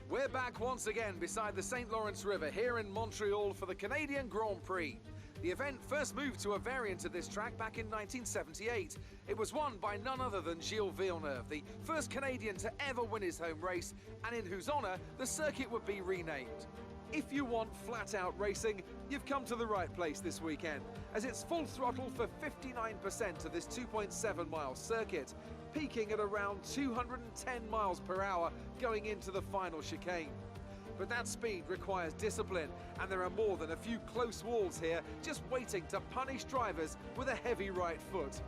We're back once again beside the St. Lawrence River here in Montreal for the Canadian Grand Prix. The event first moved to a variant of this track back in 1978. It was won by none other than Gilles Villeneuve, the first Canadian to ever win his home race, and in whose honour the circuit would be renamed. If you want flat-out racing, you've come to the right place this weekend, as it's full throttle for 59% of this 2.7-mile circuit, peaking at around 210 miles per hour going into the final chicane. But that speed requires discipline, and there are more than a few close walls here just waiting to punish drivers with a heavy right foot.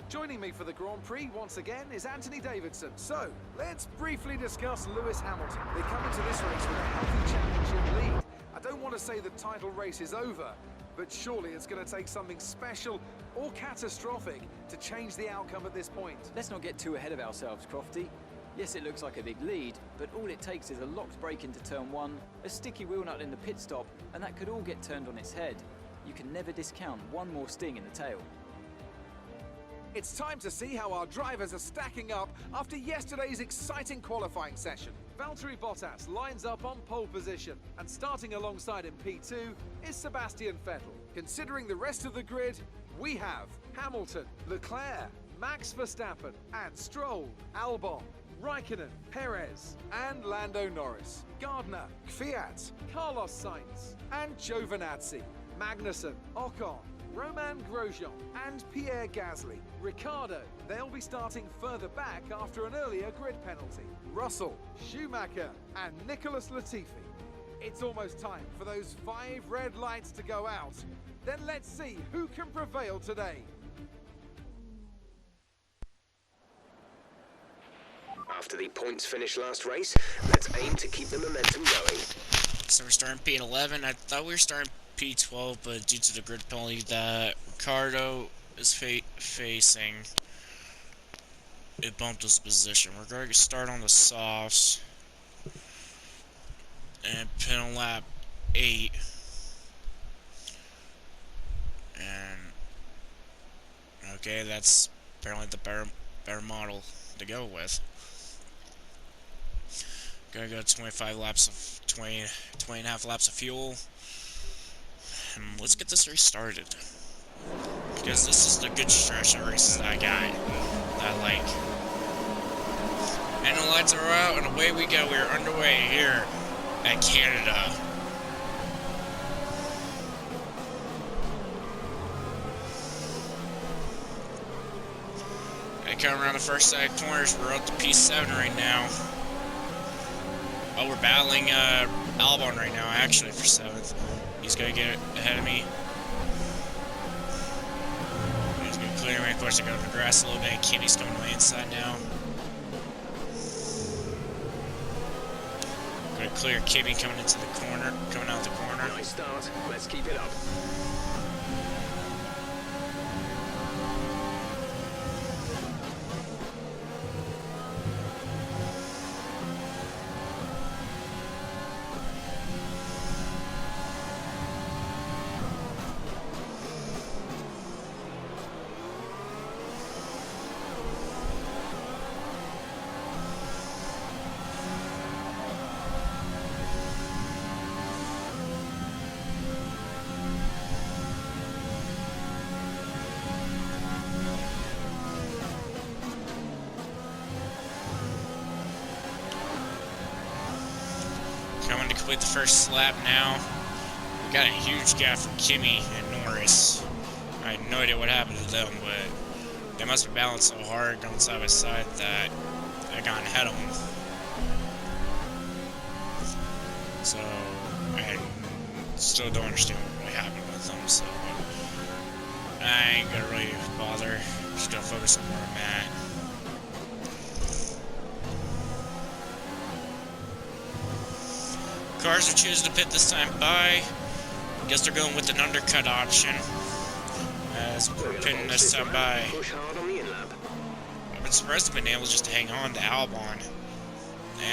Joining me for the Grand Prix once again is Anthony Davidson. So, let's briefly discuss Lewis Hamilton. They come into this race with a healthy championship lead. I don't want to say the title race is over, but surely it's going to take something special or catastrophic to change the outcome at this point. Let's not get too ahead of ourselves, Crofty. Yes, it looks like a big lead, but all it takes is a locked break into turn one, a sticky wheel nut in the pit stop, and that could all get turned on its head. You can never discount one more sting in the tail. It's time to see how our drivers are stacking up after yesterday's exciting qualifying session. Valtteri Bottas lines up on pole position, and starting alongside him P2 is Sebastian Vettel. Considering the rest of the grid, we have Hamilton, Leclerc, Max Verstappen, and Stroll, Albon, Raikkonen, Perez, and Lando Norris, Gardner, Kvyat, Carlos Sainz, and Giovinazzi, Magnussen, Ocon, Romain Grosjean, and Pierre Gasly. Ricciardo, they'll be starting further back after an earlier grid penalty. Russell, Schumacher, and Nicholas Latifi. It's almost time for those 5 red lights to go out. Then let's see who can prevail today. After the points finish last race, let's aim to keep the momentum going. So we're starting P11. I thought we were starting P12, but due to the grid penalty that Ricardo is facing, it bumped his position. We're going to start on the softs and pin on lap 8. And okay, that's apparently the better model to go with. Gonna go 25 laps of 20 and a half laps of fuel. And let's get this race started. Because this is the good stretch of races that I like. And the lights are out and away we go. We're underway here at Canada. And coming around the first side corners, we're up to P7 right now. Oh, we're battling Albon right now, actually, for 7th. He's going to get ahead of me. He's going to clear me. Of course, I go to the grass a little bit. Kitty's coming to my inside now. Going to clear Kimmy coming into the corner, coming out the corner. Nice start. Let's keep it up. Coming to complete the first lap now. We got a huge gap from Kimi and Norris. I had no idea what happened to them, but they must have balanced so hard going side by side that I got ahead of them. So I still don't understand what really happened with them, so I ain't gonna really bother. Just gonna focus on where I'm at. Cars are choosing to pit this time by. I guess they're going with an undercut option. As we're pitting this time by. I've been surprised they've been able just to hang on to Albon.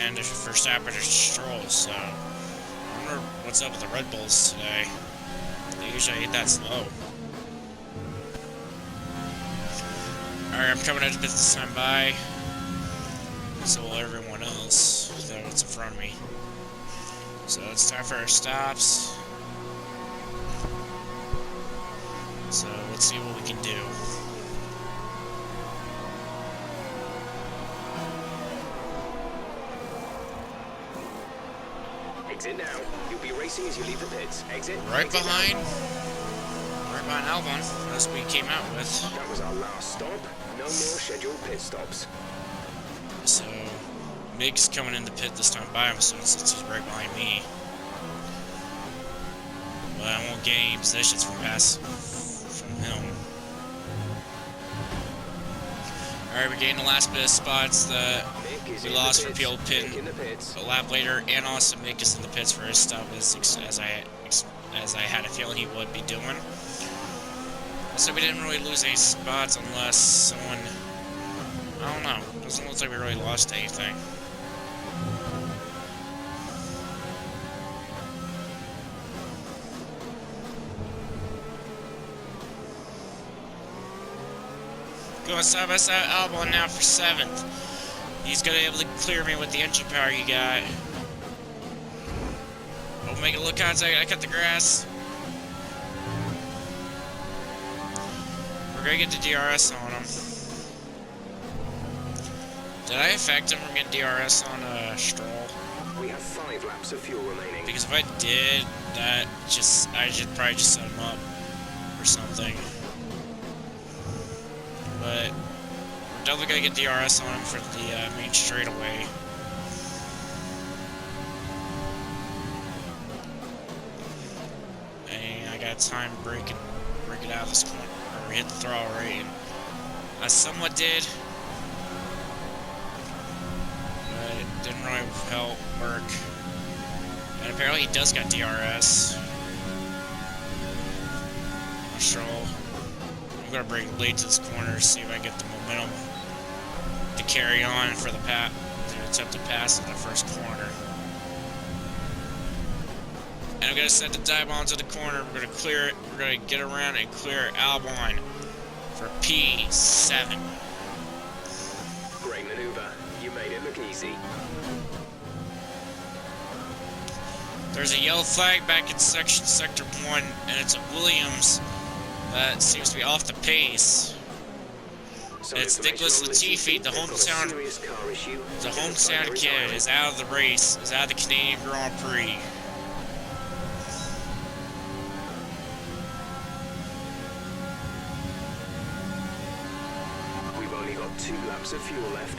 And for Verstappen to Stroll, so I wonder what's up with the Red Bulls today. They usually ain't that slow. Alright, I'm coming out to pit this time by. So will everyone else that's in front of me. So it's time for our stops. So let's see what we can do. Exit now. You'll be racing as you leave the pits. Exit. Right behind Albon, as we came out with. That was our last stop. No more scheduled pit stops. So Mig's coming in the pit this time by himself since he's right behind me. But I won't gain any positions from him. Alright, we're getting the last bit of spots that we lost for Peel Pin a lap later, and also Mick is in the pits for his stop as I had a feeling he would be doing. So we didn't really lose any spots unless someone, I don't know, doesn't look like we really lost anything. Going side by side, Albon now for 7th. He's gonna be able to clear me with the engine power he got. Oh, make it look contact. I cut the grass. We're gonna get the DRS on him. Did I affect him from getting DRS on Stroll? We have 5 laps of fuel remaining. Because if I did, I should probably just set him up or something. But we're definitely gonna get DRS on him for the main straightaway. And I got time to break it out of this corner, or hit the throttle rate. And I somewhat did, but it didn't really help work. And apparently he does got DRS. Stroll. I'm gonna bring late to this corner to see if I get the momentum to carry on for the to attempt to pass in the first corner. And I'm gonna set the dive onto the corner. We're gonna clear it. We're gonna get around and clear Albon for P7. Great maneuver. You made it look easy. There's a yellow flag back in sector 1, and it's a Williams that seems to be off the pace. It's Nicholas Latifi, the hometown kid, is out of the race, is out of the Canadian Grand Prix. We've only got 2 laps of fuel left.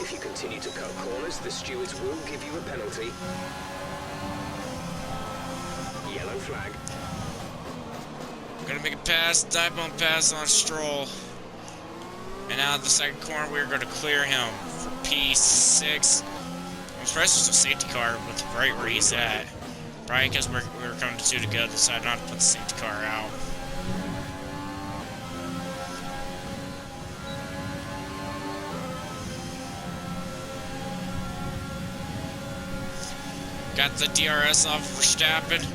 If you continue to cut corners, the stewards will give you a penalty. Yellow flag. Gonna make a pass, dive bomb pass on Stroll. And out of the second corner, we're gonna clear him for P6. I'm surprised there's a safety car with right where he's at. Probably because we were coming to 2 to go, decided not to put the safety car out. Got the DRS off of Verstappen.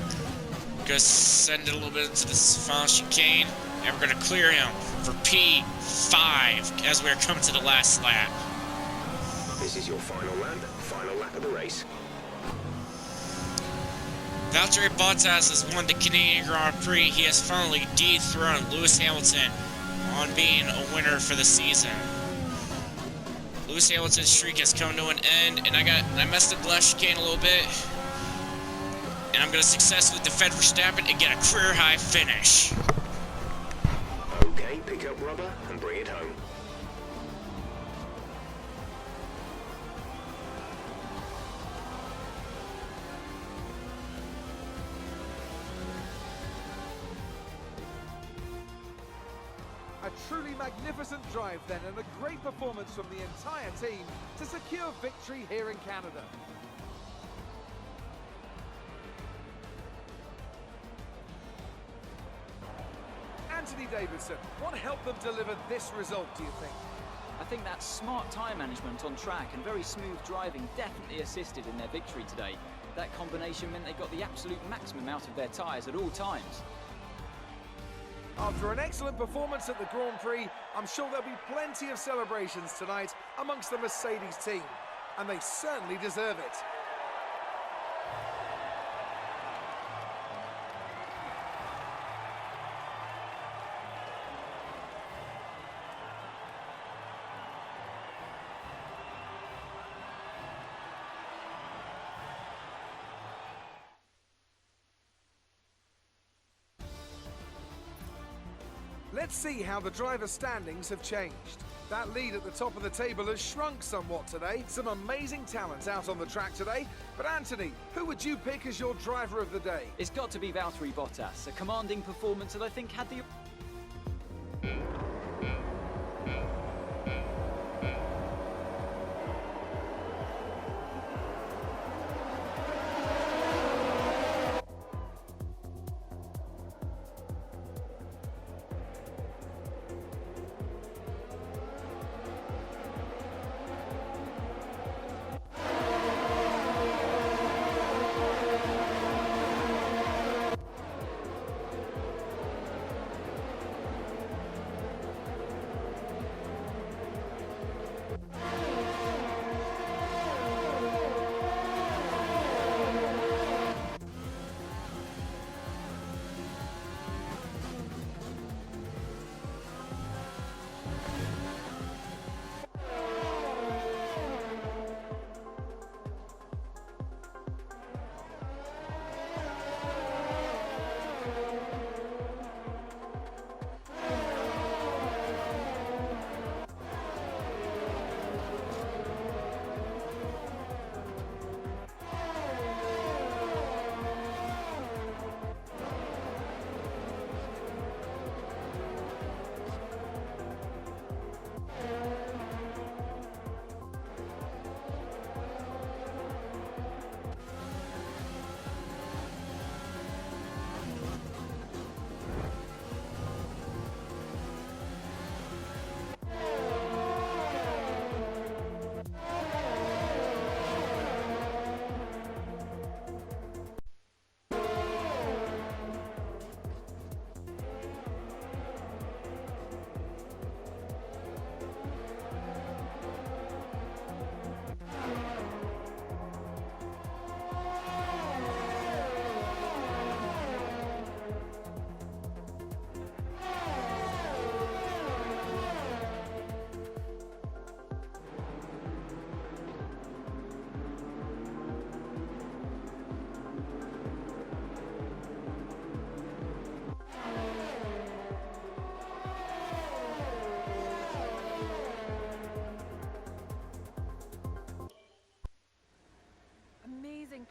Gonna send it a little bit into this final chicane. And we're gonna clear him for P5 as we're coming to the last lap. This is your final lap of the race. Valtteri Bottas has won the Canadian Grand Prix. He has finally dethroned Lewis Hamilton on being a winner for the season. Lewis Hamilton's streak has come to an end, and I messed up the last chicane a little bit. And I'm going to successfully defend Verstappen and get a career-high finish. Okay, pick up rubber and bring it home. A truly magnificent drive then, and a great performance from the entire team to secure victory here in Canada. Anthony Davidson, what helped them deliver this result, do you think? I think that smart tyre management on track and very smooth driving definitely assisted in their victory today. That combination meant they got the absolute maximum out of their tyres at all times. After an excellent performance at the Grand Prix, I'm sure there'll be plenty of celebrations tonight amongst the Mercedes team, and they certainly deserve it. Let's see how the driver standings have changed. That lead at the top of the table has shrunk somewhat today. Some amazing talent out on the track today. But Anthony, who would you pick as your driver of the day? It's got to be Valtteri Bottas, a commanding performance that I think had the...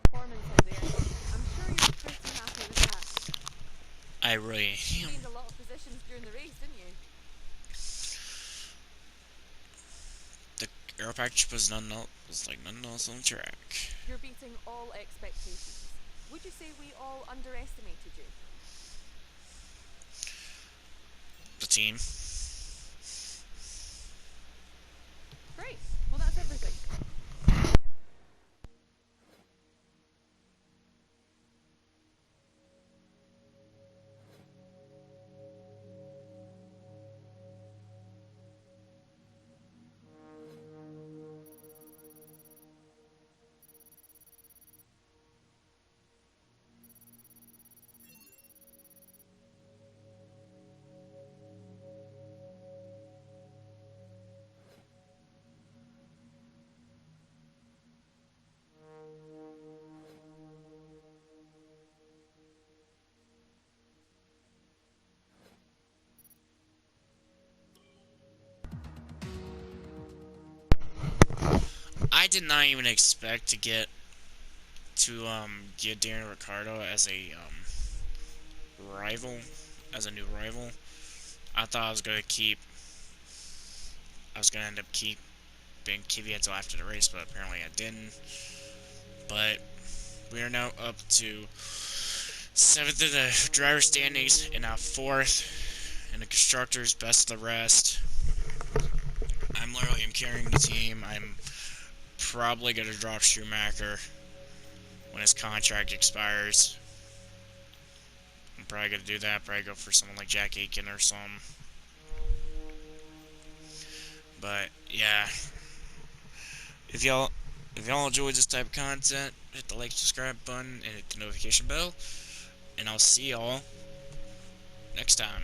Performance out there. I'm sure you're pretty happy with that. I really You am. gained a lot of positions during the race, didn't you? The air package was nothing else on the track. You're beating all expectations. Would you say we all underestimated you? The team. Great. Well, that's everything. I did not even expect to get Daniel Ricciardo as a rival, as a new rival. I thought I was gonna end up keeping Kvyat until after the race, but apparently I didn't. But we are now up to 7th in the driver standings and now 4th in the constructors, best of the rest. I'm literally carrying the team. I'm probably gonna drop Schumacher when his contract expires. I'm probably gonna do that. Probably go for someone like Jack Aiken or something. But yeah, if y'all enjoyed this type of content, hit the like, subscribe button, and hit the notification bell. And I'll see y'all next time.